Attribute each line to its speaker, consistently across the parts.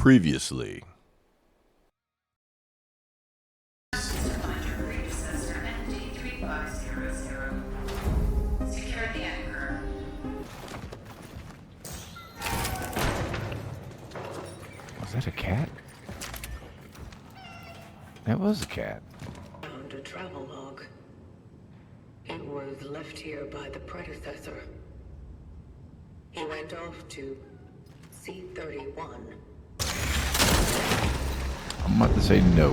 Speaker 1: Previously.
Speaker 2: Was that a cat? That was a cat.
Speaker 3: Found a travel log. It was left here by the predecessor. He went off to C-31.
Speaker 2: I'm about to say no.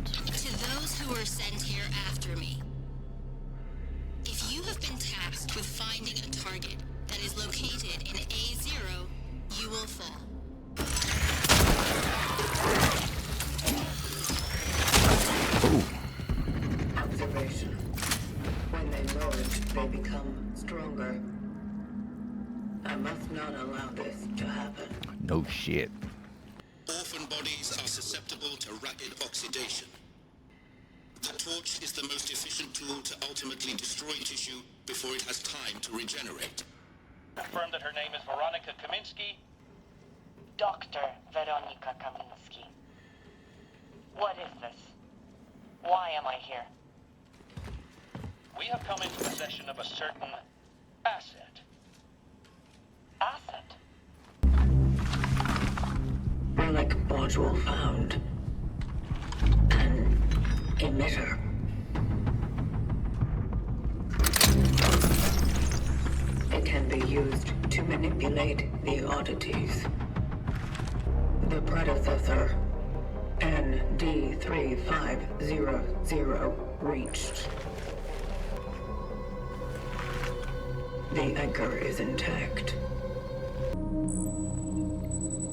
Speaker 4: To those who were sent here after me, if you have been tasked with finding a target that is located in A0, you will fall.
Speaker 3: Observation. When they merge, they become stronger. I must not allow this to happen.
Speaker 2: No shit.
Speaker 5: Orphan bodies are susceptible to rapid oxidation. The torch is the most efficient tool to ultimately destroy tissue before it has time to regenerate.
Speaker 6: Confirm that her name is Veronica Kaminsky.
Speaker 7: Dr. Veronica Kaminsky. What is this? Why am I here?
Speaker 6: We have come into possession of a certain asset.
Speaker 7: Asset?
Speaker 3: Relic module found. An emitter. It can be used to manipulate the oddities. The predecessor, ND3500, reached. The anchor is intact.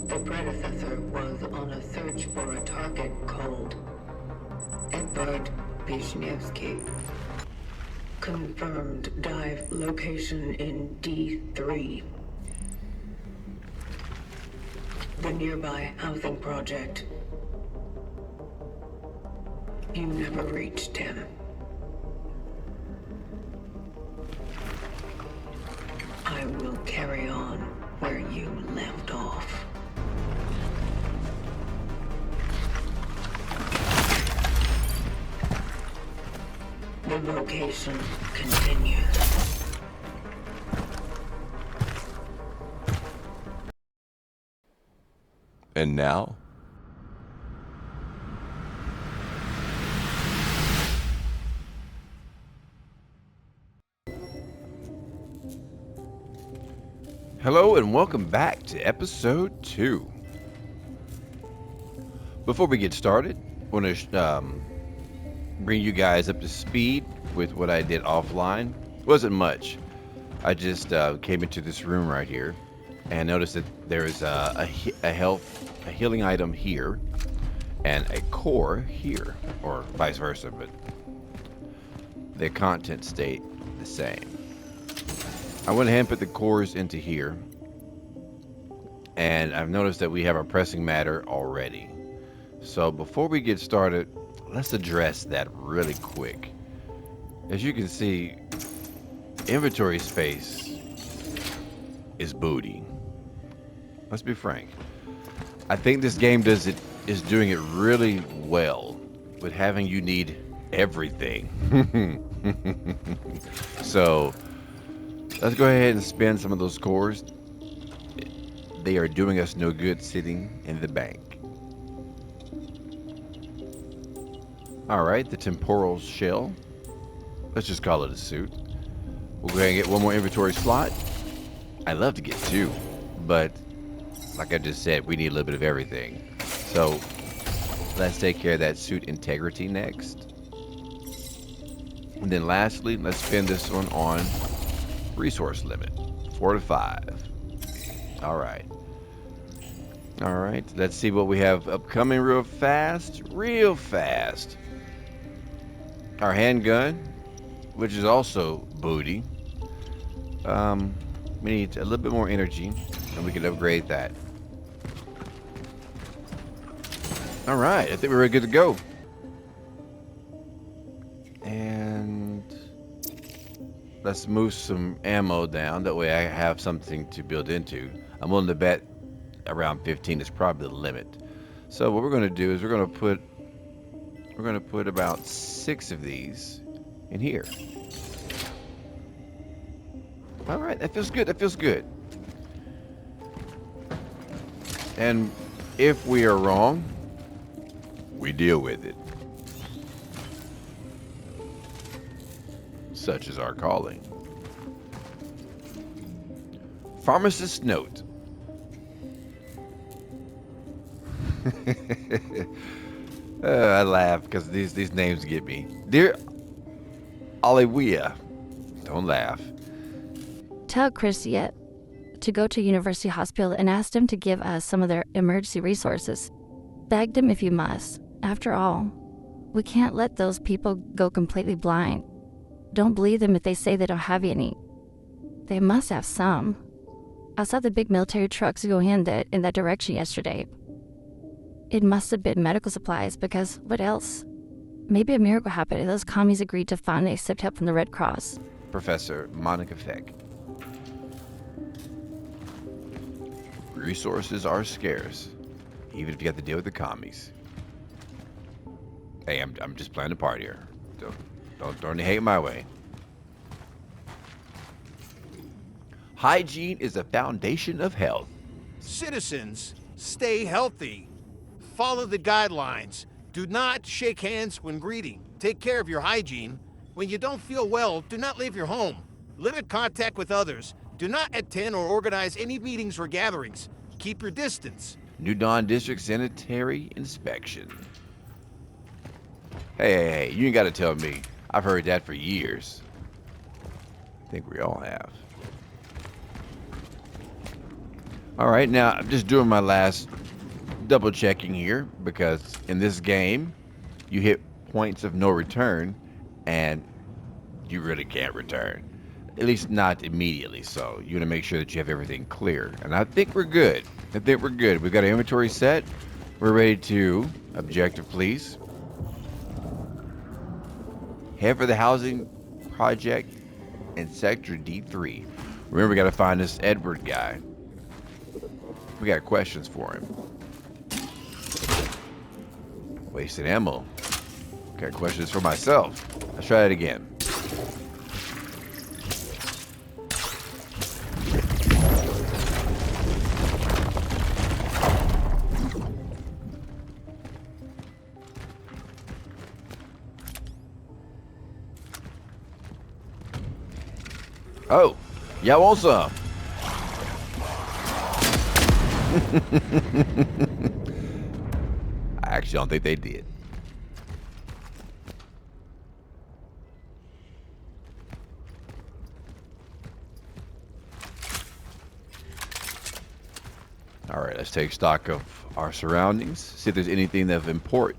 Speaker 3: The predecessor was on a search for a target called Edvard Wisniewski. Confirmed dive location in D3. The nearby housing project. You never reached him. I will carry on where you left off. The vocation continues.
Speaker 1: And now, hello and welcome back to episode 2. Before we get started, I want to bring you guys up to speed with what I did offline. It wasn't much. I just came into this room right here and noticed that there is a healing item here and a core here, or vice versa, but their content stayed the same. I went ahead and put the cores into here, and I've noticed that we have our pressing matter already. So before we get started, let's address that really quick. As you can see, inventory space is booty. Let's be frank. I think this game is doing it really well with having you need everything. So let's go ahead and spend some of those cores. They are doing us no good sitting in the bank. Alright, the temporal shell. Let's just call it a suit. We'll go ahead and get one more inventory slot. I'd love to get 2, but like I just said, we need a little bit of everything. So let's take care of that suit integrity next. And then lastly, let's spend this one on resource limit, 4 to 5. Alright. Alright, let's see what we have upcoming real fast. Our handgun, which is also booty. We need a little bit more energy, and we can upgrade that. Alright, I think we're good to go. And let's move some ammo down. That way I have something to build into. I'm willing to bet around 15 is probably the limit. So what we're going to do is we're going to put about 6 of these in here. All right, that feels good. That feels good. And if we are wrong, we deal with it. Such is our calling. Pharmacist's note. I laugh because these names get me. Dear Aliwia, don't laugh.
Speaker 8: Tell Chris yet to go to University Hospital and ask them to give us some of their emergency resources. Beg them if you must. After all, we can't let those people go completely blind. Don't believe them if they say they don't have any. They must have some. I saw the big military trucks go in that direction yesterday. It must have been medical supplies, because what else? Maybe a miracle happened and those commies agreed to finally accept help from the Red Cross.
Speaker 1: Professor Monica Feck. Resources are scarce, even if you have to deal with the commies. Hey, I'm just playing the part here. Don't throw any hate my way. Hygiene is the foundation of health.
Speaker 9: Citizens, stay healthy. Follow the guidelines. Do not shake hands when greeting. Take care of your hygiene. When you don't feel well, do not leave your home. Limit contact with others. Do not attend or organize any meetings or gatherings. Keep your distance.
Speaker 1: New Dawn District Sanitary Inspection. Hey, you ain't got to tell me. I've heard that for years. I think we all have. All right, now I'm just doing my last double checking here, because in this game, you hit points of no return, and you really can't return. At least not immediately, so you want to make sure that you have everything clear. And I think we're good. We've got our inventory set. We're ready to objective, please. Head for the housing project in Sector D3. Remember, we got to find this Edward guy. We got questions for him. Wasted ammo. Got questions for myself. Let's try it again. Oh, y'all want some? I actually don't think they did. All right, let's take stock of our surroundings. See if there's anything of import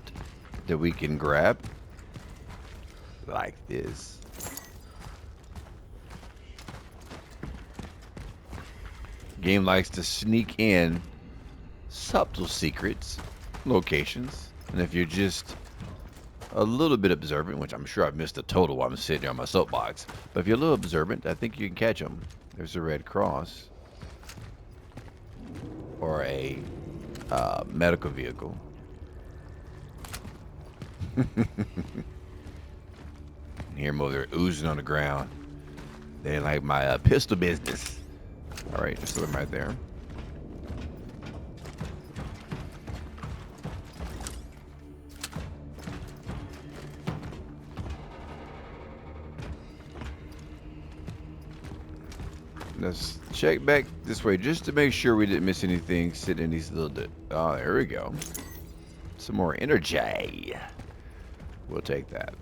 Speaker 1: that we can grab. Like this. Game likes to sneak in subtle secrets, locations, and if you're just a little bit observant, which I'm sure I've missed a total while I'm sitting here on my soapbox, but if you're a little observant, I think you can catch them. There's a Red Cross, or a medical vehicle. Hear them over there oozing on the ground. They ain't like my pistol business. All right, just them right there. Let's check back this way just to make sure we didn't miss anything sitting in these little... Oh, there we go. Some more energy. We'll take that.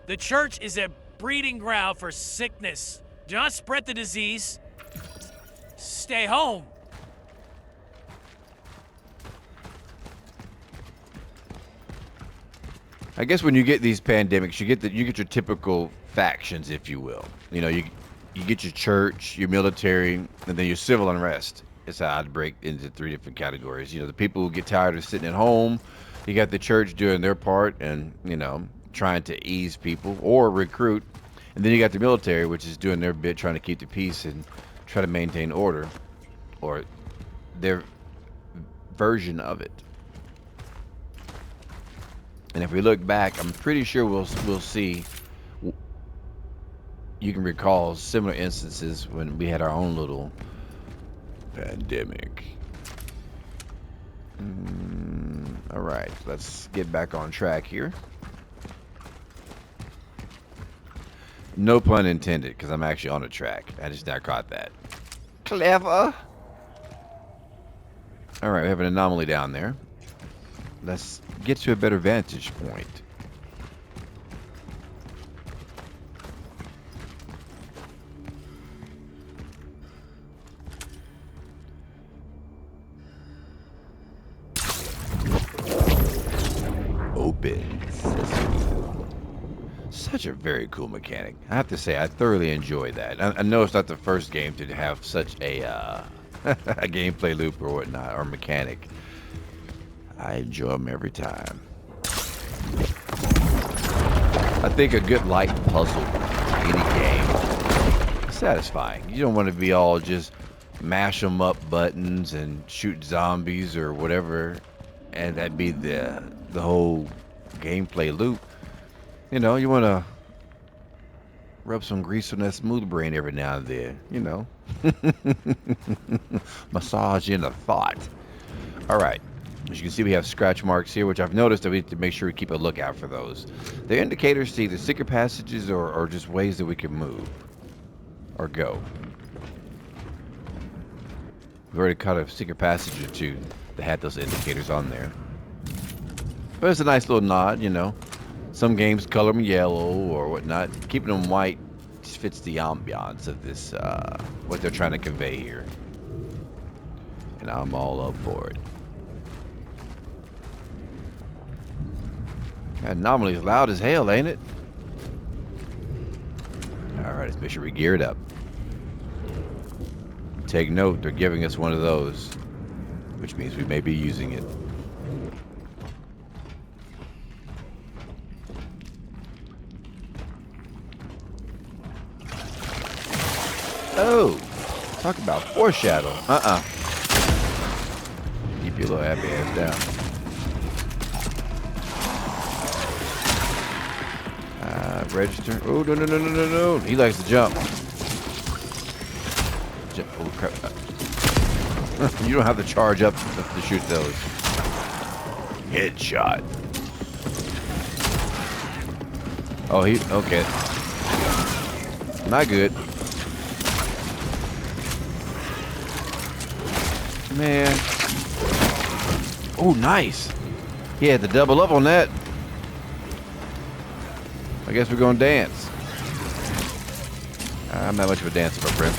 Speaker 10: The church is a breeding ground for sickness. Do not spread the disease. Stay home.
Speaker 1: I guess when you get these pandemics, you get your typical factions, if you will. You know, you get your church, your military, and then your civil unrest. It's how I'd break into 3 different categories. You know, the people who get tired of sitting at home. You got the church doing their part and, you know, trying to ease people or recruit. And then you got the military, which is doing their bit, trying to keep the peace and try to maintain order, or their version of it. And if we look back, I'm pretty sure we'll see. You can recall similar instances when we had our own little pandemic. All right, let's get back on track here. No pun intended, because I'm actually on a track. I just now caught that. Clever. All right, we have an anomaly down there. Let's get to a better vantage point. Open. Such a very cool mechanic. I have to say, I thoroughly enjoy that. I know it's not the first game to have such a a gameplay loop or whatnot, or mechanic. I enjoy them every time. I think a good light puzzle in any game is satisfying. You don't want to be all just mash 'em up buttons and shoot zombies or whatever, and that be the whole gameplay loop. You know, you want to rub some grease on that smooth brain every now and then, you know. Massage in the thought. All right. As you can see, we have scratch marks here, which I've noticed that we need to make sure we keep a lookout for those. They're indicators to either secret passages or just ways that we can move or go. We've already caught a secret passage or two that had those indicators on there. But it's a nice little nod, you know. Some games color them yellow or whatnot. Keeping them white just fits the ambiance of this, what they're trying to convey here. And I'm all up for it. That anomaly is loud as hell, ain't it? Alright, let's make sure we gear it up. Take note, they're giving us one of those, which means we may be using it. Oh, talk about foreshadow. Keep your little happy ass down. Register. Oh, no. He likes to jump. Oh, crap. You don't have to charge up to shoot those. Headshot. Oh, okay. Not good. Man. Oh, nice. He had to double up on that. I guess we're going to dance. I'm not much of a dancer, my friend.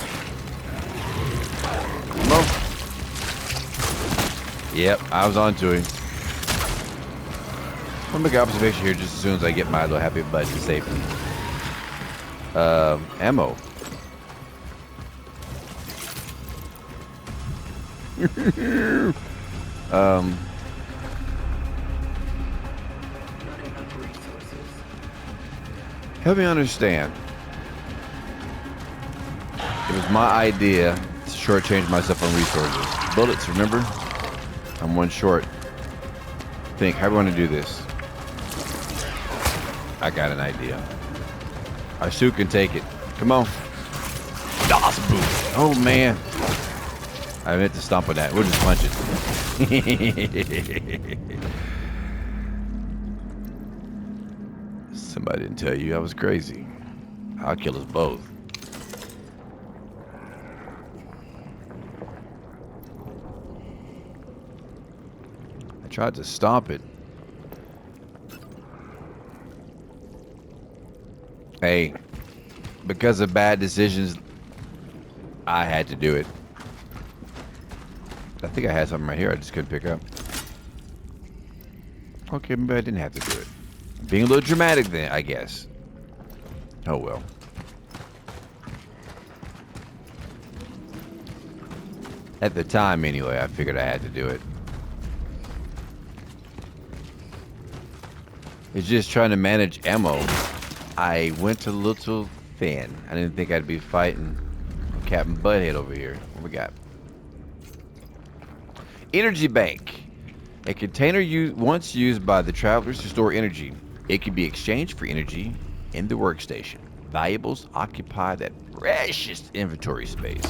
Speaker 1: Come on. Yep, I was on to him. I'm going to make an observation here just as soon as I get my little happy button safely. Ammo. Help me understand. It was my idea to shortchange myself on resources. Bullets, remember? I'm one short. Think, how do we want to do this? I got an idea. Our suit can take it. Come on. Das Boot. Oh, man. I meant to stomp on that. We'll just punch it. Somebody didn't tell you I was crazy. I'll kill us both. I tried to stomp it. Hey, because of bad decisions, I had to do it. I think I had something right here I just couldn't pick up. Okay, maybe I didn't have to do it. Being a little dramatic then, I guess. Oh well. At the time, anyway, I figured I had to do it. It's just trying to manage ammo. I went a little then. I didn't think I'd be fighting Captain Butthead over here. What we got? Energy bank. A container once used by the travelers to store energy. It can be exchanged for energy in the workstation. Valuables occupy that precious inventory space.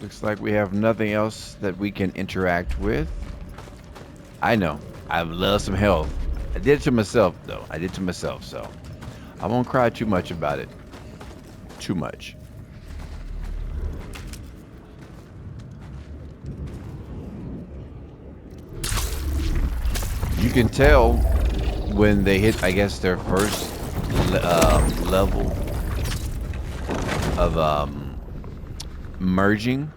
Speaker 1: Looks like we have nothing else that we can interact with. I know. I love some health. I did it to myself, though. I did it to myself, so I won't cry too much about it. Too much. You can tell when they hit, I guess, their first level of merging.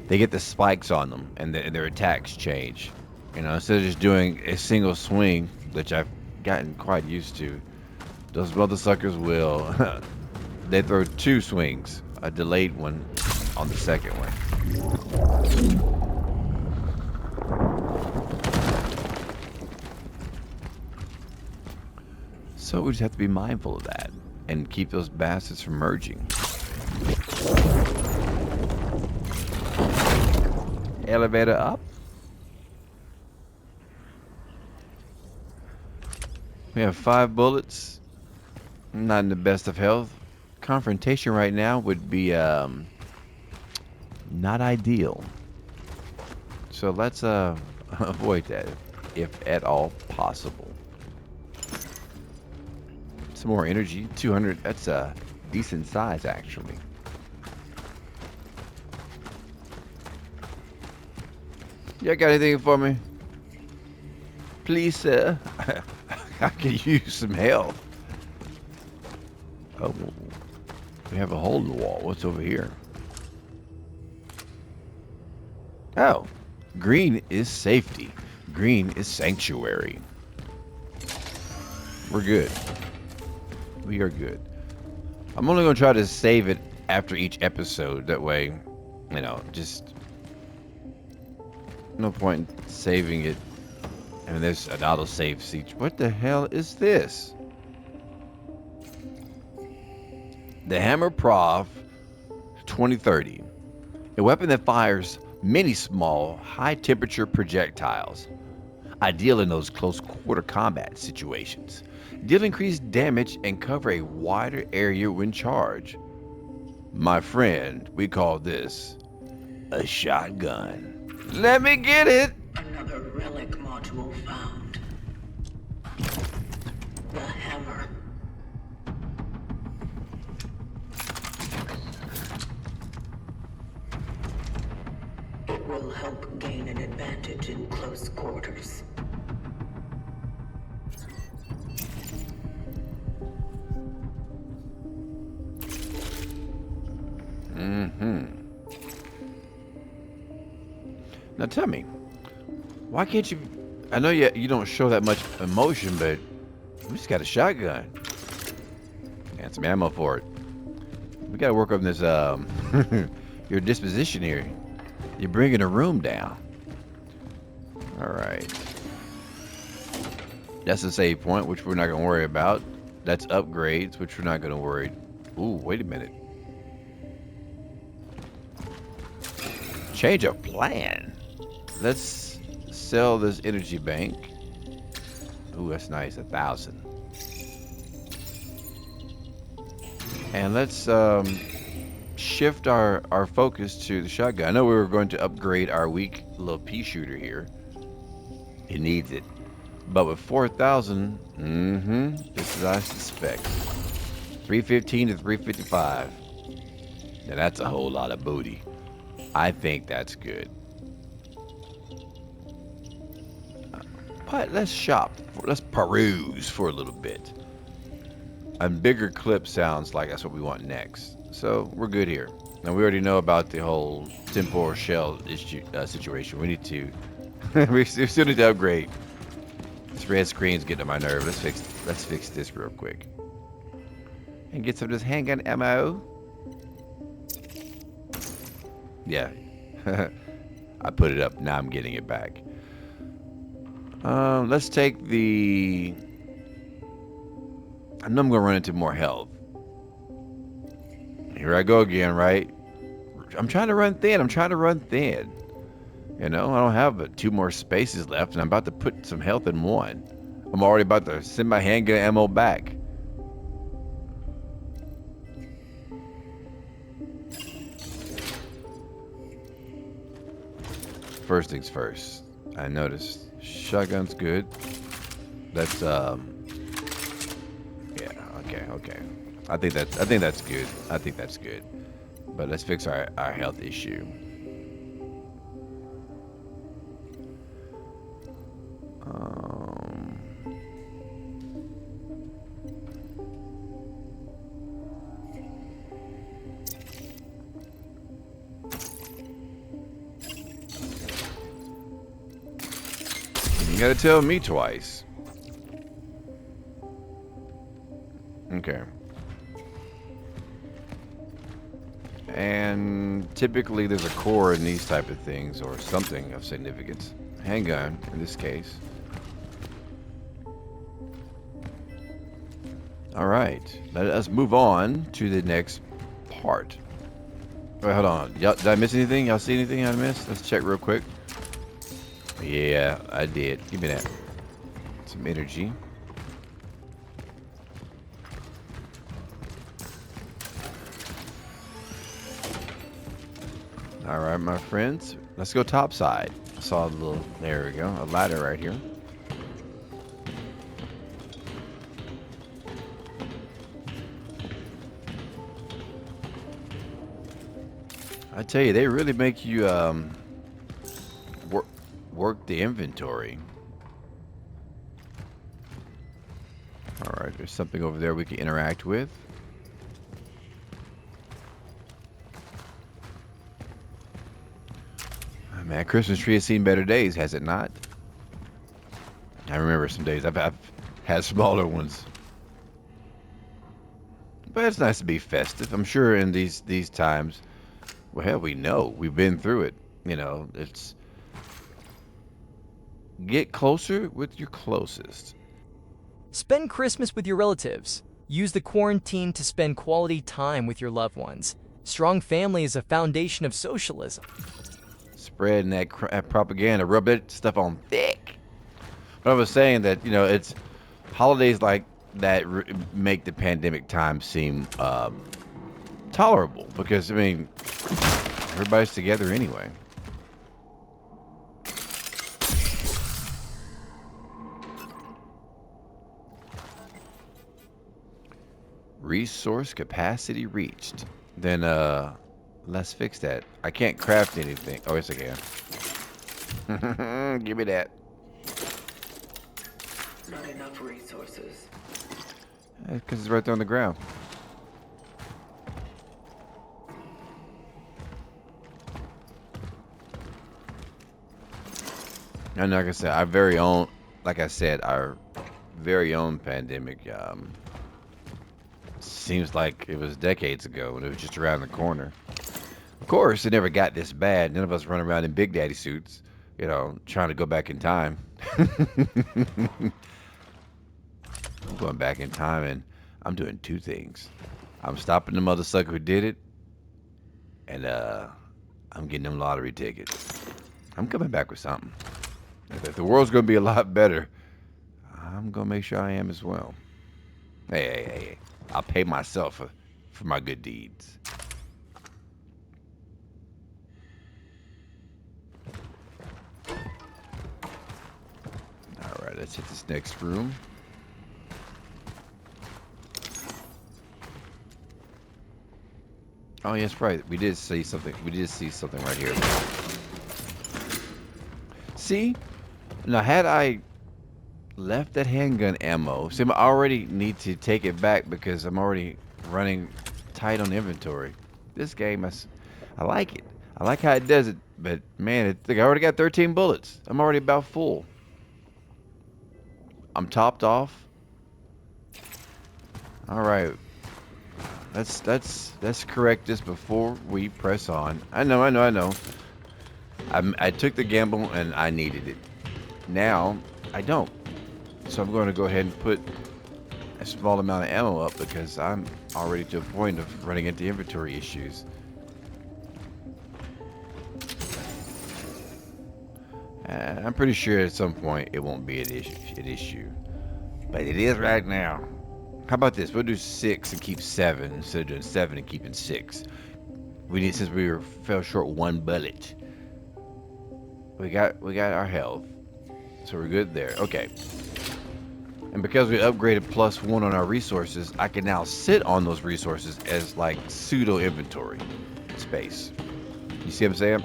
Speaker 1: They get the spikes on them, and their attacks change. You know, instead of just doing a single swing, which I've gotten quite used to, those mother suckers will. They throw two swings, a delayed one on the second one. So we just have to be mindful of that and keep those bastards from merging. Elevator up. We have 5 bullets. Not in the best of health. Confrontation right now would be not ideal. So let's avoid that if at all possible. Some more energy. 200. That's a decent size, actually. You got anything for me? Please, sir. I could use some help. Oh, we have a hole in the wall. What's over here? Oh, green is safety. Green is sanctuary. We're good. We are good. I'm only going to try to save it after each episode. That way, you know, just no point in saving it. I mean, there's an autosave feature. What the hell is this? The Hammer Prof 2030. A weapon that fires many small, high-temperature projectiles. Ideal in those close-quarter combat situations. Deal increased damage and cover a wider area when charged. My friend, we call this a shotgun. Let me get it!
Speaker 3: Another relic module found. The hammer. It will help gain an advantage in close quarters.
Speaker 1: Now tell me, why can't you? I know you don't show that much emotion, but we just got a shotgun and some ammo for it. We got to work on this. Your disposition here. You're bringing the room down. All right. That's a save point, which we're not going to worry about. That's upgrades, which we're not going to worry. Ooh, wait a minute. Change of plan. Let's sell this energy bank. Ooh, that's nice. 1,000. And let's shift our focus to the shotgun. I know we were going to upgrade our weak little pea shooter here. It needs it. But with 4,000, this is I suspect. 315 to 355. Now that's a whole lot of booty. I think that's good. But let's shop. Let's peruse for a little bit. A bigger clip sounds like that's what we want next. So we're good here. Now we already know about the whole temporal shell issue, situation. We need to. we still need to upgrade. This red screen's getting on my nerve. Let's fix this real quick. And get some of this handgun ammo. Yeah. I put it up. Now I'm getting it back. Let's take the... I know I'm going to run into more health. Here I go again, right? I'm trying to run thin. I'm trying to run thin. You know, I don't have but 2 more spaces left, and I'm about to put some health in one. I'm already about to send my handgun ammo back. First things first. I noticed shotgun's good. That's yeah, okay. I think that's good. I think that's good. But let's fix our health issue. You gotta tell me twice. Okay. And typically there's a core in these type of things, or something of significance. Handgun, in this case. Alright, let us move on to the next part. Wait, hold on. Did I miss anything? Y'all see anything I missed? Let's check real quick. Yeah, I did. Give me that. Some energy. Alright, my friends. Let's go topside. I saw a little... There we go. A ladder right here. I tell you, they really make you work the inventory. Alright, there's something over there we can interact with. Oh, man, Christmas tree has seen better days, has it not? I remember some days I've had smaller ones. But it's nice to be festive. I'm sure in these times, well, hell, we know. We've been through it. You know, it's... Get closer with your closest.
Speaker 11: Spend Christmas with your relatives. Use the quarantine to spend quality time with your loved ones. Strong family is a foundation of socialism.
Speaker 1: Spreading that propaganda. Rub that stuff on thick. But I was saying that, you know, it's holidays like that make the pandemic time seem tolerable. Because, I mean, everybody's together anyway. Resource capacity reached. Then let's fix that. I can't craft anything. Oh, yes I can. Give me that.
Speaker 3: Not enough resources.
Speaker 1: Because it's right there on the ground. And like I said, our very own pandemic seems like it was decades ago when it was just around the corner. Of course, it never got this bad. None of us run around in Big Daddy suits, you know, trying to go back in time. I'm going back in time, and I'm doing 2 things. I'm stopping the mother sucker who did it, and I'm getting them lottery tickets. I'm coming back with something. If the world's going to be a lot better, I'm going to make sure I am as well. Hey. I'll pay myself for my good deeds. Alright, let's hit this next room. Oh, yes, right. We did see something. We did see something right here. See? Now, had I left that handgun ammo, see, I already need to take it back because I'm already running tight on inventory. This game, I like it. I like how it does it, but man, I already got 13 bullets. I'm already about full. I'm topped off. All right. Let's correct this before we press on. I know. I took the gamble and I needed it. Now I don't. So I'm going to go ahead and put a small amount of ammo up because I'm already to a point of running into inventory issues. I'm pretty sure at some point it won't be an issue. But it is right now. How about this? We'll do 6 and keep 7 instead of doing 7 and keeping 6. Since we fell short 1 bullet. We got our health. So we're good there. Okay. And because we upgraded +1 on our resources, I can now sit on those resources as like pseudo inventory space. You see what I'm saying?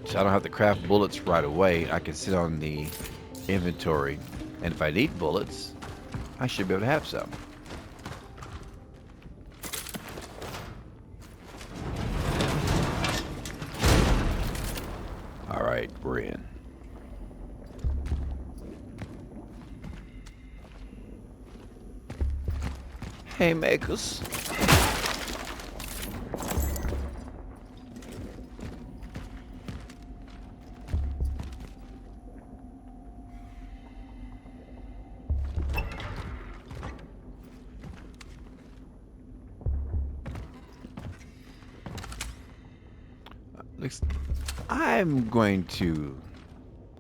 Speaker 1: So I don't have to craft bullets right away. I can sit on the inventory. And if I need bullets, I should be able to have some. Alright, we're in. Hey, makers. I'm going to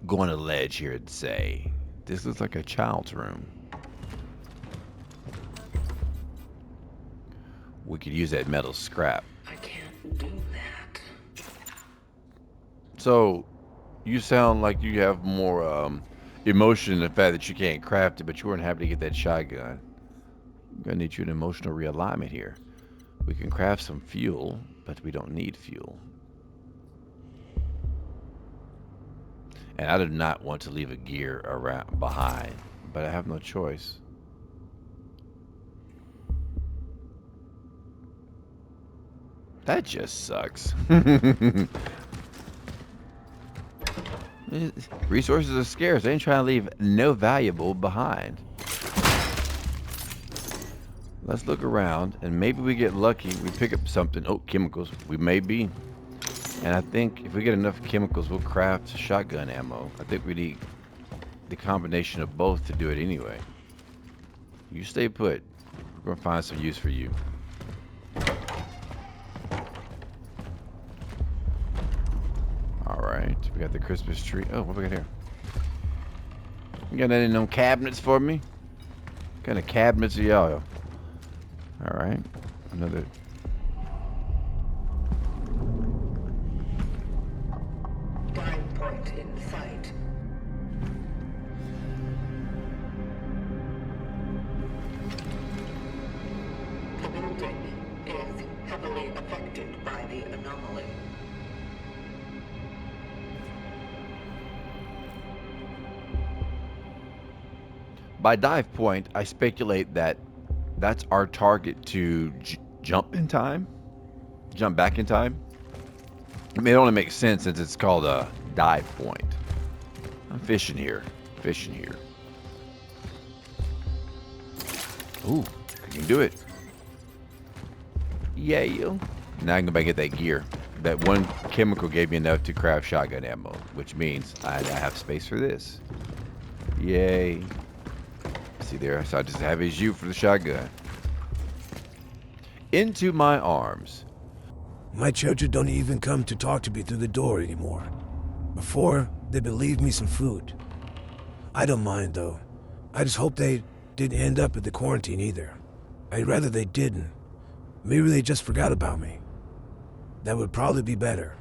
Speaker 1: go on a ledge here and say this looks like a child's room. We could use that metal scrap.
Speaker 3: I can't do that.
Speaker 1: So, you sound like you have more emotion in the fact that you can't craft it, but you weren't happy to get that shotgun. I'm gonna need you an emotional realignment here. We can craft some fuel, but we don't need fuel. And I do not want to leave a gear around behind, but I have no choice. That just sucks. Resources are scarce. They ain't trying to leave no valuable behind. Let's look around, and maybe we get lucky. We pick up something. Oh, chemicals. We may be. And I think if we get enough chemicals, we'll craft shotgun ammo. I think we need the combination of both to do it anyway. You stay put. We're going to find some use for you. Alright, we got the Christmas tree. Oh, what we got here? You got any of them cabinets for me? What kind of cabinets are y'all? Alright, another...
Speaker 3: Dive point in sight. The building is heavily affected by the anomaly.
Speaker 1: By dive point, I speculate that that's our target to jump in time, jump back in time. I mean, it only makes sense since it's called a dive point. I'm fishing here, Ooh, I can do it. Yeah, you. Now I can go back and get that gear. That one chemical gave me enough to craft shotgun ammo, which means I have space for this. Yay. See there, so I just have his U for the shotgun. Into my arms.
Speaker 12: My children don't even come to talk to me through the door anymore. Before, they'd leave me some food. I don't mind, though. I just hope they didn't end up at the quarantine either. I'd rather they didn't. Maybe they just forgot about me. That would probably be better.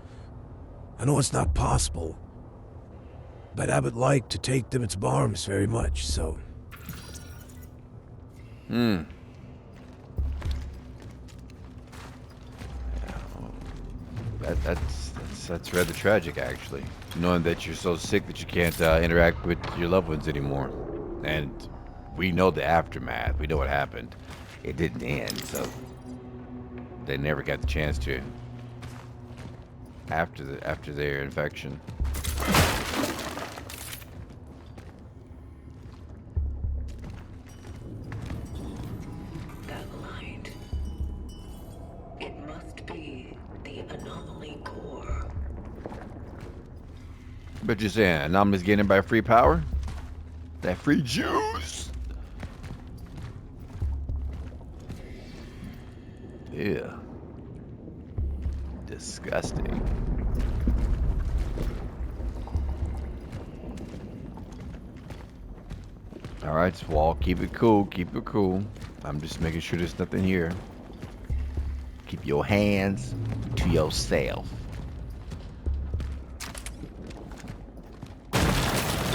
Speaker 12: I know it's not possible, but I would like to take them into my arms very much, so...
Speaker 1: That's rather tragic, actually. Knowing that you're so sick that you can't interact with your loved ones anymore. And we know the aftermath. We know what happened. It didn't end, so they never got the chance to after their infection.
Speaker 3: That
Speaker 1: But you're saying anomalous getting by free power? That free juice? Yeah. Disgusting. Alright, Swall, keep it cool, keep it cool. I'm just making sure there's nothing here. Keep your hands to yourself.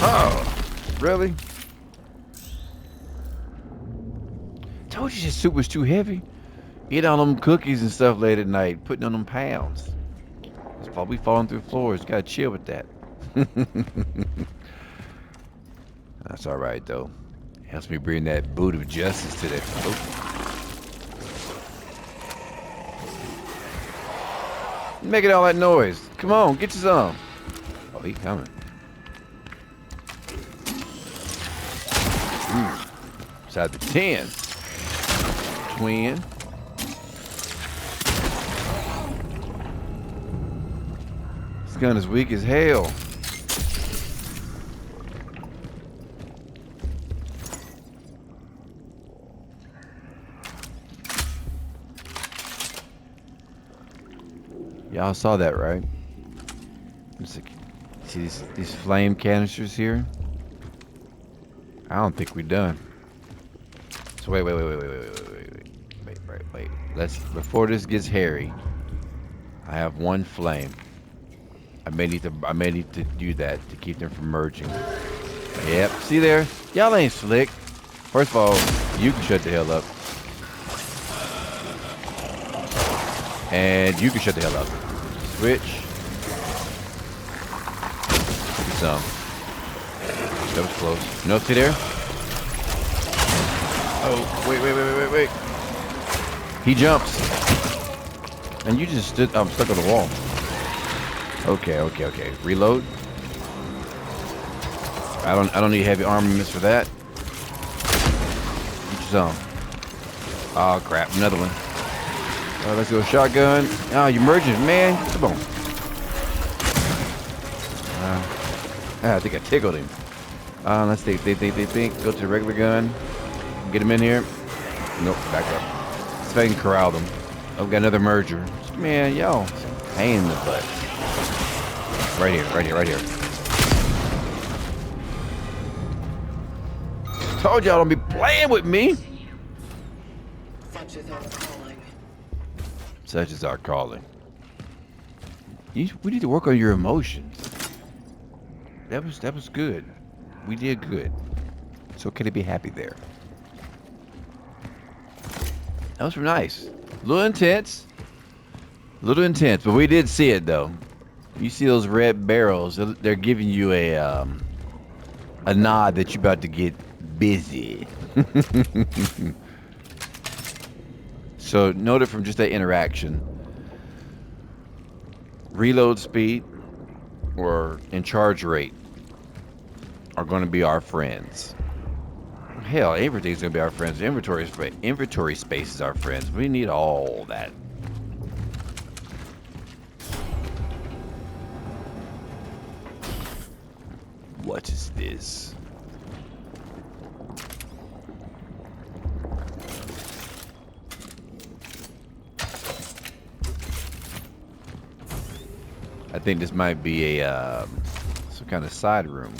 Speaker 1: Oh, really? Told you this soup was too heavy. Eat all them cookies and stuff late at night, putting on them pounds. It's probably falling through floors. Gotta chill with that. That's alright though. Helps me bring that boot of justice to that. Oh. Making all that noise. Come on, get you some. Oh, he coming. Inside the 10. Twin. This gun is weak as hell. Y'all saw that, right? See these flame canisters here? I don't think we're done. So wait. Let's, before this gets hairy, I have one flame. I may need to do that to keep them from merging. Yep, see there? Y'all ain't slick. First of all, you can shut the hell up. And you can shut the hell up. Switch. Get some. That was close. No, see there? Oh, wait. He jumps. And you just stood, I'm stuck on the wall. Okay. Reload. I don't need heavy armaments for that. Get you some. Oh crap, another one. Let's go shotgun. Oh, you're merging, man. Come on. I think I tickled him. Let's think. Go to the regular gun. Get him in here. Nope, back up. Let's see if I can corral them. Oh, we got another merger. Man, y'all, pain in the butt. Right here. Told y'all don't be playing with me.
Speaker 3: Such is our calling.
Speaker 1: Such is our calling. We need to work on your emotions. That was good. We did good. It's okay to be happy there. That was nice. A little intense, but we did see it though. You see those red barrels? They're giving you a nod that you're about to get busy. So note it from just that interaction. Reload speed or in charge rate are going to be our friends. Hell, everything's going to be our friends. Inventory space is our friends. We need all that. What is this? I think this might be a some kind of side room.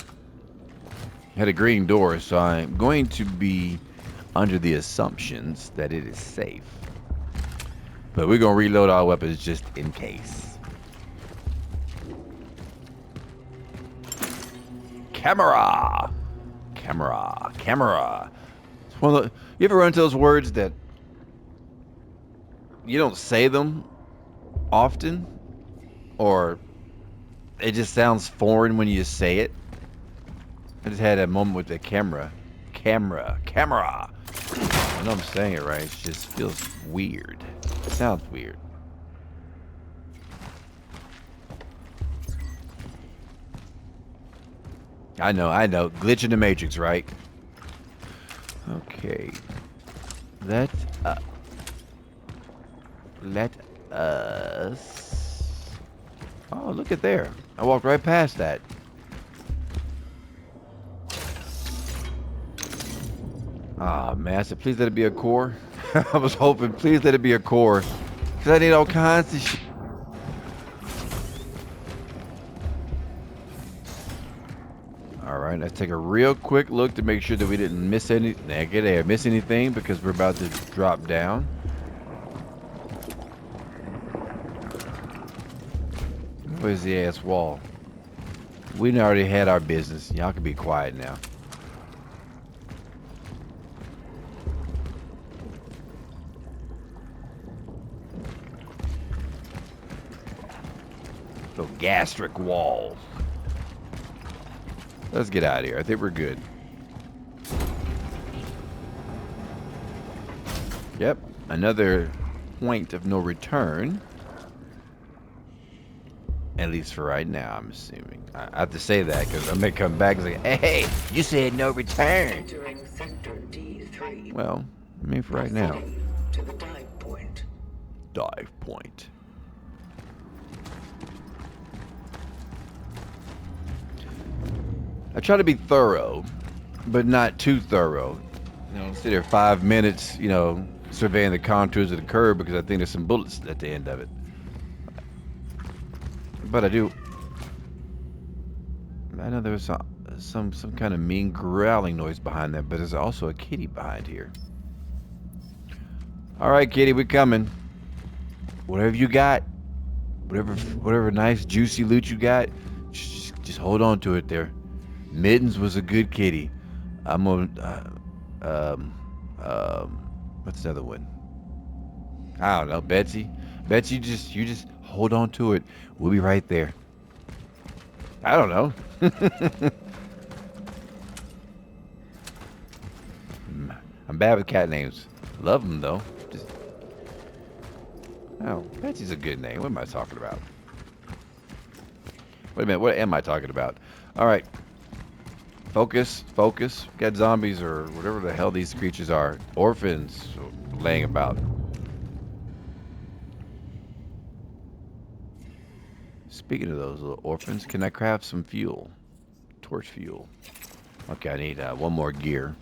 Speaker 1: Had a green door, so I'm going to be under the assumptions that it is safe. But we're gonna reload our weapons just in case. Camera. It's one of the, you ever run into those words that you don't say them often, or it just sounds foreign when you say it? I just had a moment with the camera. I know I'm saying it right. It just feels weird. It sounds weird. I know. Glitch in the Matrix, right? Okay. Let us... Oh, look at there. I walked right past that. Ah, man, I said, please let it be a core. I was hoping, please let it be a core. Because I need all kinds of shit. Alright, let's take a real quick look to make sure that we didn't miss anything because we're about to drop down. Where's the ass wall? We already had our business. Y'all can be quiet now. Little gastric wall. Let's get out of here. I think we're good. Yep, another point of no return. At least for right now, I'm assuming. I have to say that because I may come back and say, hey, you said no return.
Speaker 3: Entering sector D3.
Speaker 1: Well, I mean for right now.
Speaker 3: To the dive point.
Speaker 1: Dive point. I try to be thorough, but not too thorough. You know, sit there 5 minutes, you know, surveying the contours of the curve because I think there's some bullets at the end of it. But I know there was some kind of mean growling noise behind that, but there's also a kitty behind here. All right, kitty, we're coming. Whatever you got, whatever nice juicy loot you got, just hold on to it there. Mittens was a good kitty. I'm gonna what's the other one? I don't know, Betsy. Betsy, you just hold on to it. We'll be right there. I don't know. I'm bad with cat names. Love them though. Oh, Betsy's a good name. What am I talking about? Wait a minute. What am I talking about? All right. Focus. Focus. Got zombies or whatever the hell these creatures are. Orphans laying about. Speaking of those little orphans, can I craft some fuel? Torch fuel. Okay, I need one more gear.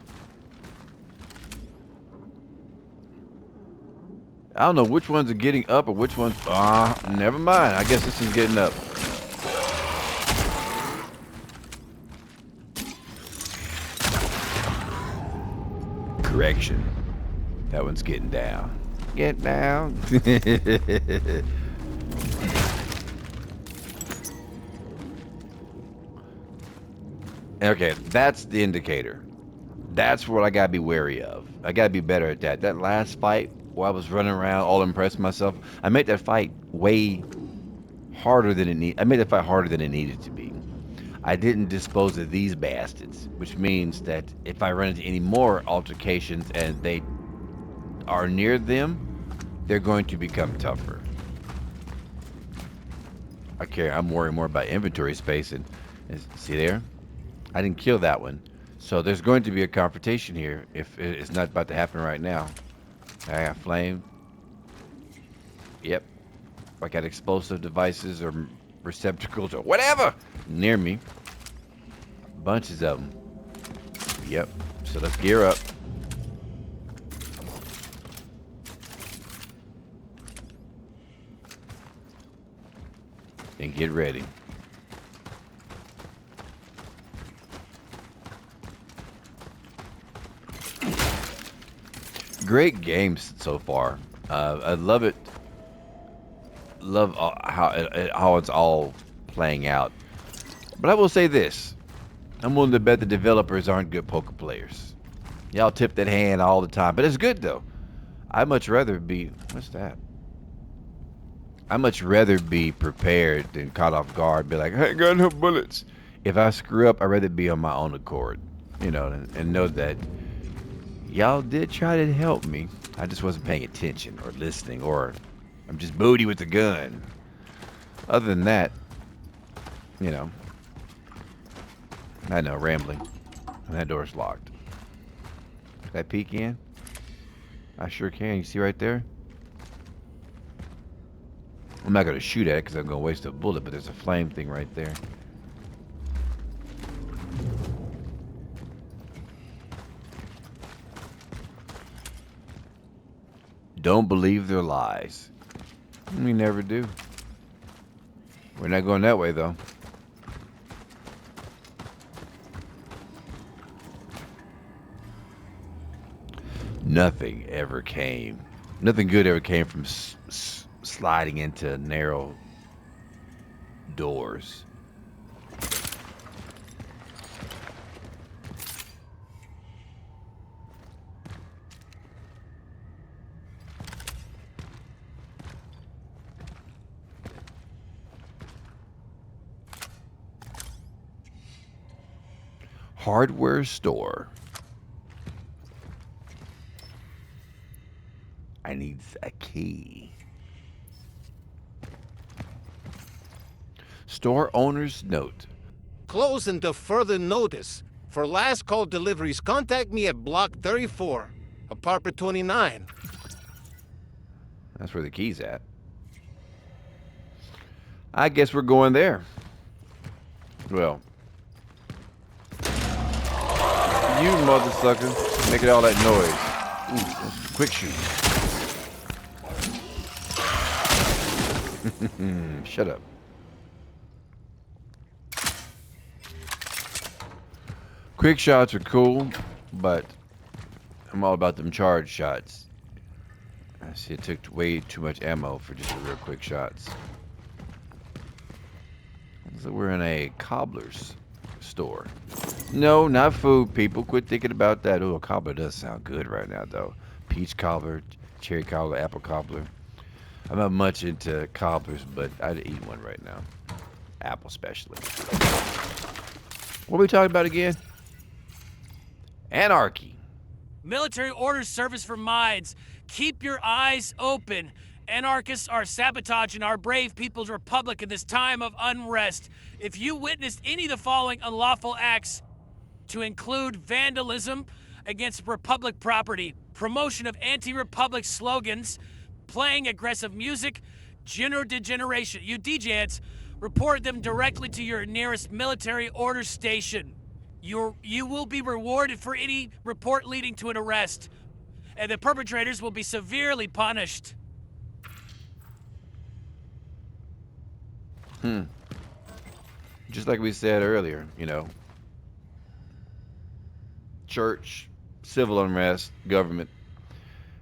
Speaker 1: I don't know which ones are getting up or which ones... never mind. I guess this is getting up. Correction. That one's getting down. Get down. Okay, that's the indicator. That's what I gotta be wary of. I gotta be better at that. That last fight where I was running around all impressed with myself, I made that fight way harder than it needed to be. I didn't dispose of these bastards, which means that if I run into any more altercations and they are near them, they're going to become tougher. Okay, I'm worrying more about inventory space and see there? I didn't kill that one. So there's going to be a confrontation here if it's not about to happen right now. I got flame. Yep. I got explosive devices or receptacles or whatever near me. Bunches of them. Yep. So let's gear up. And get ready. Great games so far. I love it. Love how it's all playing out. But I will say this. I'm willing to bet the developers aren't good poker players. Y'all tip that hand all the time. But it's good though. I'd much rather be... What's that? I'd much rather be prepared than caught off guard. Be like, I ain't got no bullets. If I screw up, I'd rather be on my own accord. You know, and know that y'all did try to help me. I just wasn't paying attention or listening, or I'm just booty with the gun. Other than that, you know, I know, rambling. And that door's locked. Can I peek in? I sure can. You see right there? I'm not going to shoot at it because I'm going to waste a bullet, but there's a flame thing right there. Don't believe their lies. We never do. We're not going that way, though. Nothing good ever came from sliding into narrow doors. Hardware store. I need a key. Store owner's note.
Speaker 9: Close until further notice. For last call deliveries, contact me at Block 34, Apartment 29.
Speaker 1: That's where the key's at. I guess we're going there. Well, you mother sucker, making all that noise. Ooh, that's a quick shoot. Shut up. Quick shots are cool, but I'm all about them charge shots. I see it took way too much ammo for just the real quick shots. So we're in a cobbler's store. No, not food, people. Quit thinking about that. Oh, a cobbler does sound good right now, though. Peach cobbler, cherry cobbler, apple cobbler. I'm not much into cobblers, but I'd eat one right now. Apple especially. What are we talking about again? Anarchy.
Speaker 10: Military orders service for mines. Keep your eyes open. Anarchists are sabotaging our brave People's Republic in this time of unrest. If you witnessed any of the following unlawful acts, to include vandalism against Republic property, promotion of anti-Republic slogans, playing aggressive music, gender degeneration, you DJs, report them directly to your nearest military order station. You will be rewarded for any report leading to an arrest, and the perpetrators will be severely punished.
Speaker 1: Just like we said earlier, you know, church, civil unrest, government,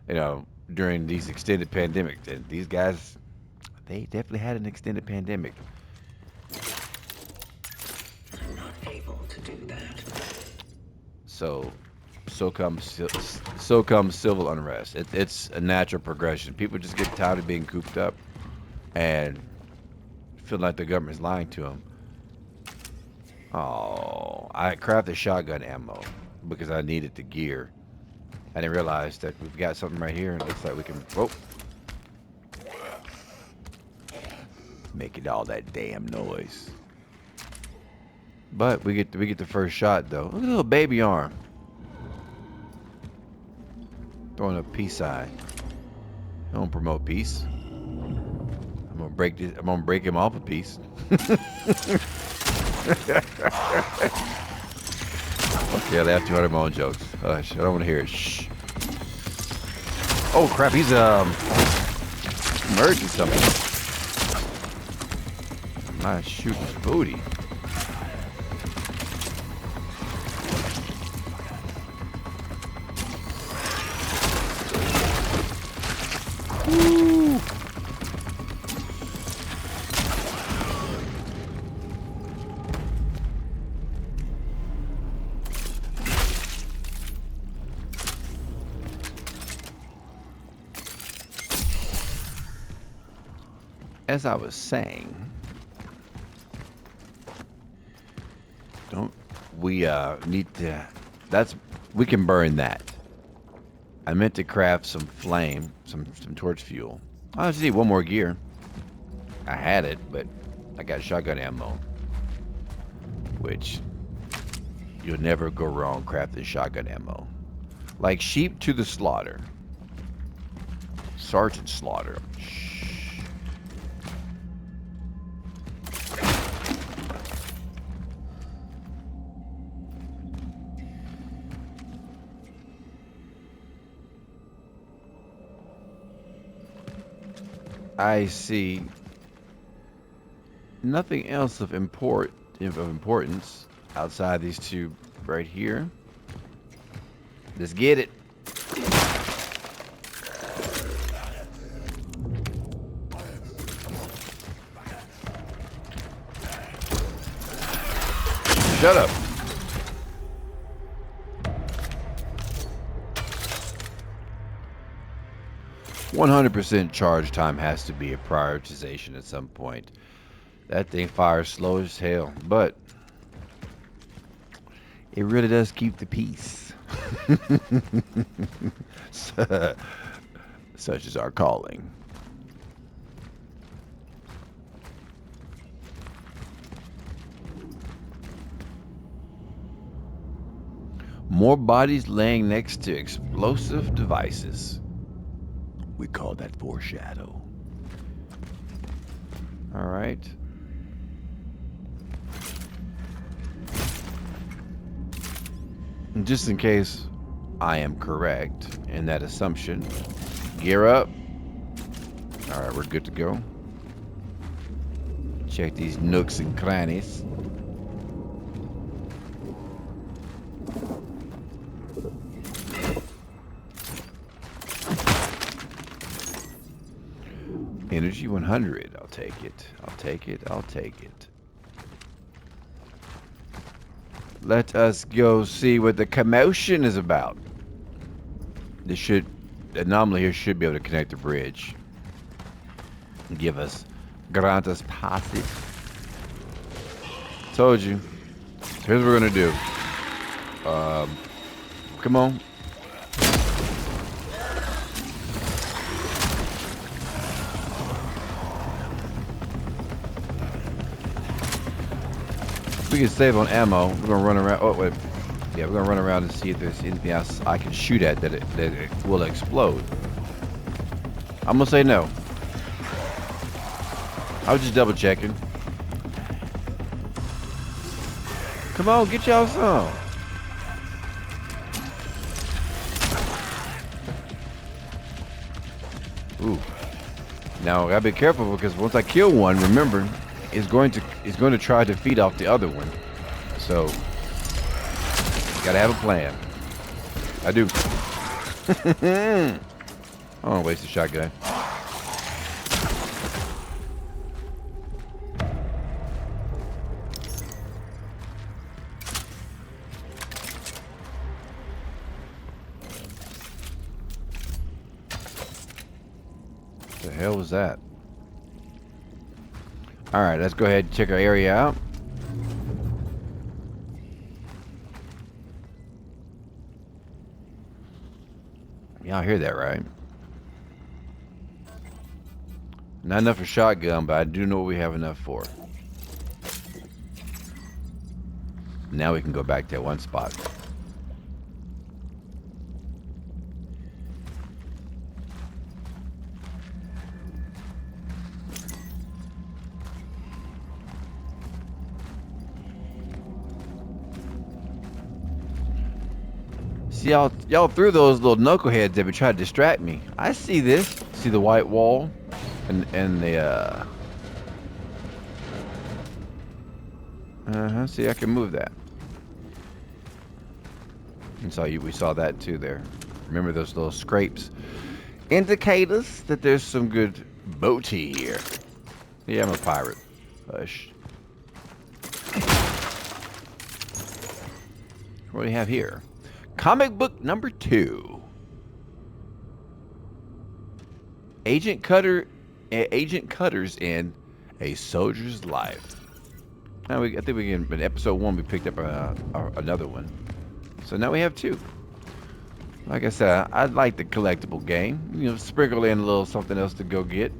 Speaker 1: you know, during these extended pandemics. And these guys, they definitely had an extended pandemic.
Speaker 3: I'm not able to do that.
Speaker 1: So comes civil unrest. It's a natural progression. People just get tired of being cooped up and feel like the government's lying to them. Oh, I crafted shotgun ammo because I needed the gear. I didn't realize that we've got something right here, and it looks like we can. Whoa! Making all that damn noise. But we get the first shot though. Look at the little baby arm. Throwing a peace sign. I don't promote peace. I'm gonna break him off a piece. Okay, I laughed too hard at my own jokes. Hush, I don't want to hear it. Shh. Oh crap, he's merging something. Nice shooting his booty. Woo. As I was saying, don't we need to, we can burn that. I meant to craft some flame, some torch fuel. I just need one more gear. I had it, but I got shotgun ammo, which you'll never go wrong crafting shotgun ammo. Like sheep to the slaughter. Sergeant Slaughter. I see nothing else of importance outside these two right here. Let's get it. Shut up. "100% charge time has to be a prioritization at some point. That thing fires slow as hell, but it really does keep the peace." Such is our calling. More bodies laying next to explosive devices. We call that foreshadow. All right. And just in case I am correct in that assumption, gear up. All right, we're good to go. Check these nooks and crannies. Energy 100. I'll take it. I'll take it. I'll take it. Let us go see what the commotion is about. The anomaly here should be able to connect the bridge. Give us, grant us passage. Told you. Here's what we're gonna do. Come on. We can save on ammo. We're gonna run around. Oh wait, yeah, we're gonna run around and see if there's anything else I can shoot at that it will explode. I'm gonna say no. I was just double checking. Come on, get y'all some. Ooh. Now I gotta be careful because once I kill one, remember, it's going to try to feed off the other one. So gotta have a plan. I do. I don't want to waste a shotgun. What the hell was that? Alright, let's go ahead and check our area out. Y'all hear that, right? Not enough for shotgun, but I do know what we have enough for. Now we can go back to that one spot. See, y'all threw those little knuckleheads that would try to distract me. I see this. See the white wall and the see, I can move that. And so we saw that too there. Remember those little scrapes? Indicators that there's some good booty here. Yeah, I'm a pirate. Hush. What do we have here? Comic book number 2. Agent Cutters in A Soldier's Life. Now I think we can. In episode 1, we picked up another one, so now we have 2. Like I said, I like the collectible game. You know, sprinkle in a little something else to go get.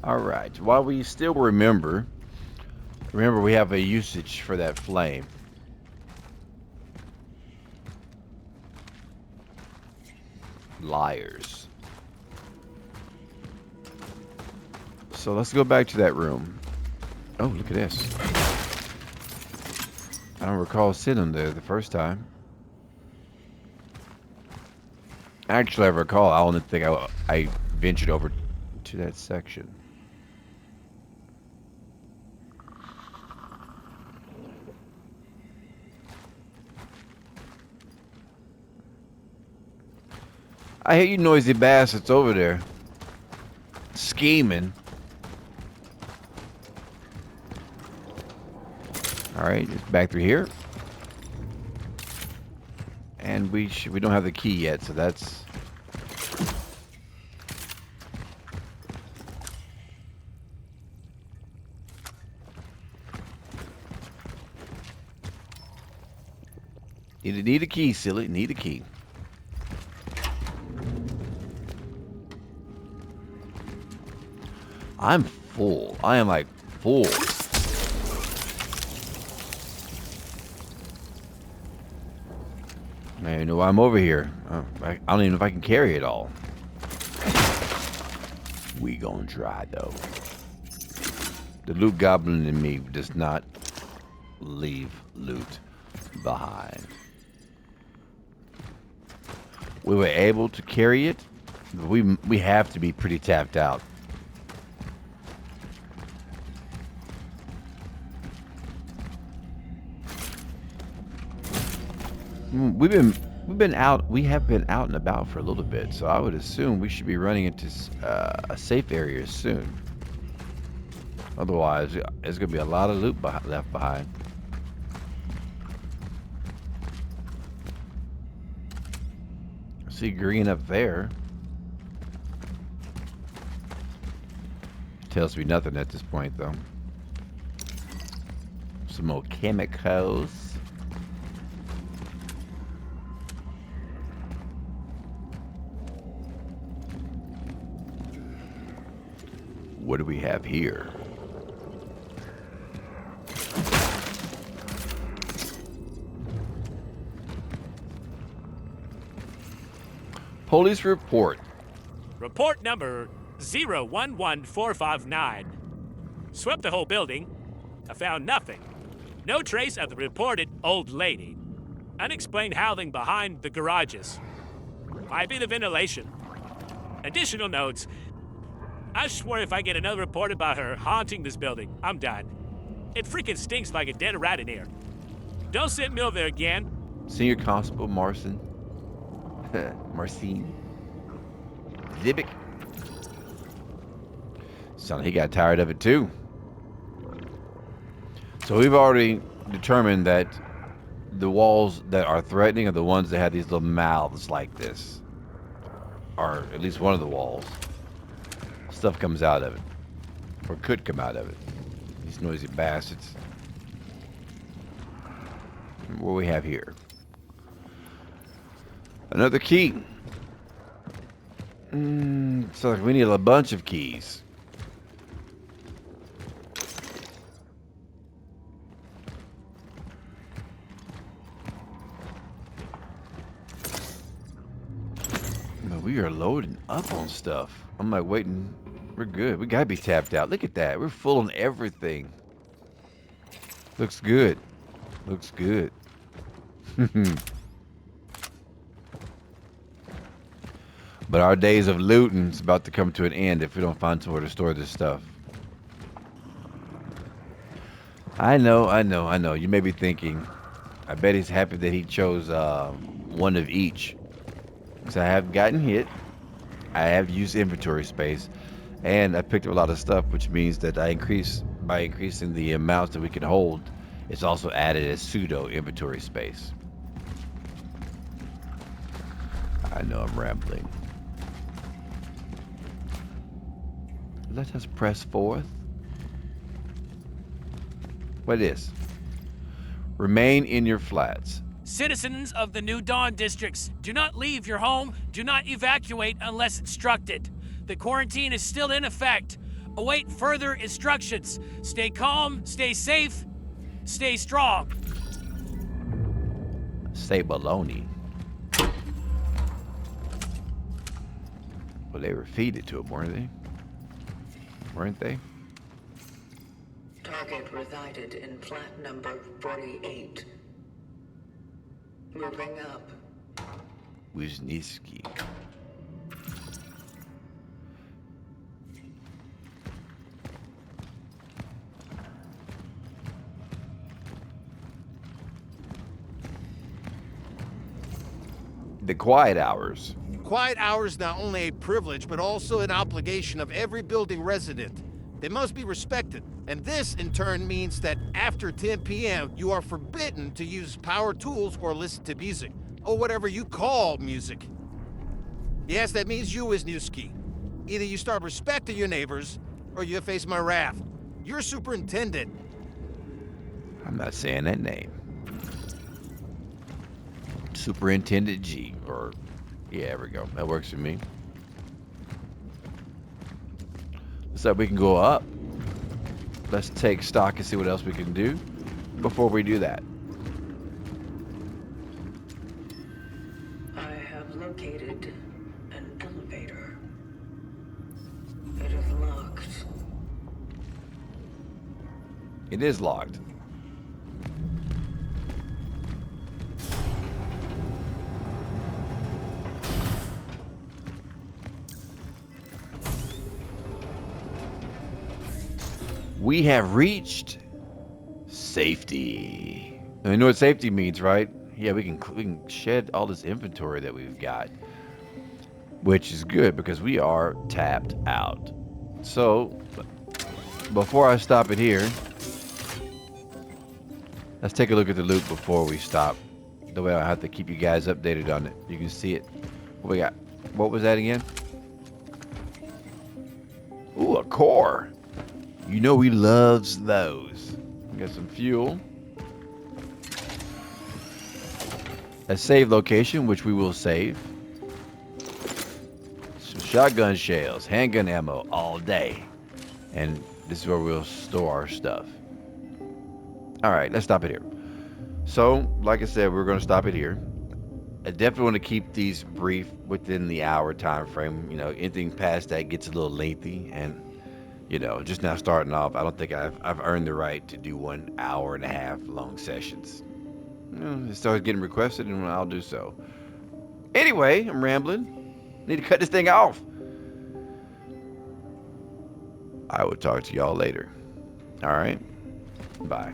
Speaker 1: All right. While we still remember we have a usage for that flame. Liars. So let's go back to that room. Oh, look at this. I don't recall sitting there the first time. Actually, I recall. I only think I ventured over to that section. I hate you noisy bastards over there. Scheming. Alright, it's back through here. And we don't have the key yet, so that's... Need a key, silly. Need a key. I'm full. I am like full. Man, you know I'm over here. I don't even know if I can carry it all. We gonna try though. The loot goblin in me does not leave loot behind. We were able to carry it. But we have to be pretty tapped out. We have been out and about for a little bit, so I would assume we should be running into a safe area soon. Otherwise, there's gonna be a lot of loot left behind. I see green up there. Tells me nothing at this point, though. Some more chemicals. What do we have here? Police report.
Speaker 6: Report number 011459. Swept the whole building. I found nothing. No trace of the reported old lady. Unexplained howling behind the garages. Might be the ventilation. Additional notes. I swear if I get another report about her haunting this building, I'm done. It freaking stinks like a dead rat in here. Don't send me over there again.
Speaker 1: Senior Constable Marcin. Marcin. Zibic. Sounded he got tired of it too. So we've already determined that the walls that are threatening are the ones that have these little mouths like this. Or at least one of the walls. Stuff comes out of it. Or could come out of it. These noisy bastards. What do we have here? Another key. So we need a bunch of keys. We are loading up on stuff. I'm like waiting. We're good. We gotta be tapped out. Look at that. We're full on everything. Looks good. Looks good. But our days of looting is about to come to an end if we don't find somewhere to store this stuff. I know. You may be thinking, I bet he's happy that he chose one of each. So I have gotten hit. I have used inventory space. And I picked up a lot of stuff, which means that by increasing the amounts that we can hold, it's also added as pseudo inventory space. I know I'm rambling. Let us press forth. What is? Remain in your flats.
Speaker 10: Citizens of the New Dawn districts, do not leave your home. Do not evacuate unless instructed. The quarantine is still in effect. Await further instructions. Stay calm, stay safe, stay strong.
Speaker 1: Say baloney. Well, they were feeding to him, weren't they?
Speaker 2: weren't they?
Speaker 3: Target resided in flat number 48. Moving up.
Speaker 1: Wisniewski. The quiet hours.
Speaker 9: Quiet hours not only a privilege, but also an obligation of every building resident. They must be respected. And this, in turn, means that after 10 p.m., you are forbidden to use power tools or listen to music, or whatever you call music. Yes, that means you, Wisniewski. Either you start respecting your neighbors, or you face my wrath. You're superintendent.
Speaker 1: I'm not saying that name. Superintendent G, or yeah, there we go. That works for me. Looks like we can go up. Let's take stock and see what else we can do before we do that.
Speaker 3: I have located an elevator. It is locked.
Speaker 1: It is locked. We have reached safety. And you know what safety means, right? Yeah, we can shed all this inventory that we've got, which is good because we are tapped out. So, before I stop it here, let's take a look at the loot before we stop. The way I have to keep you guys updated on it. You can see it. What we got? What was that again? Ooh, a core. You know he loves those. We got some fuel. A save location, which we will save. Some shotgun shells, handgun ammo all day. And this is where we'll store our stuff. Alright, let's stop it here. So, like I said, we're going to stop it here. I definitely want to keep these brief within the hour time frame. You know, anything past that gets a little lengthy, and you know, just now starting off, I don't think I've earned the right to do 1 hour and a half long sessions. You know, it starts getting requested, and I'll do so. Anyway, I'm rambling. Need to cut this thing off. I will talk to y'all later. All right? Bye.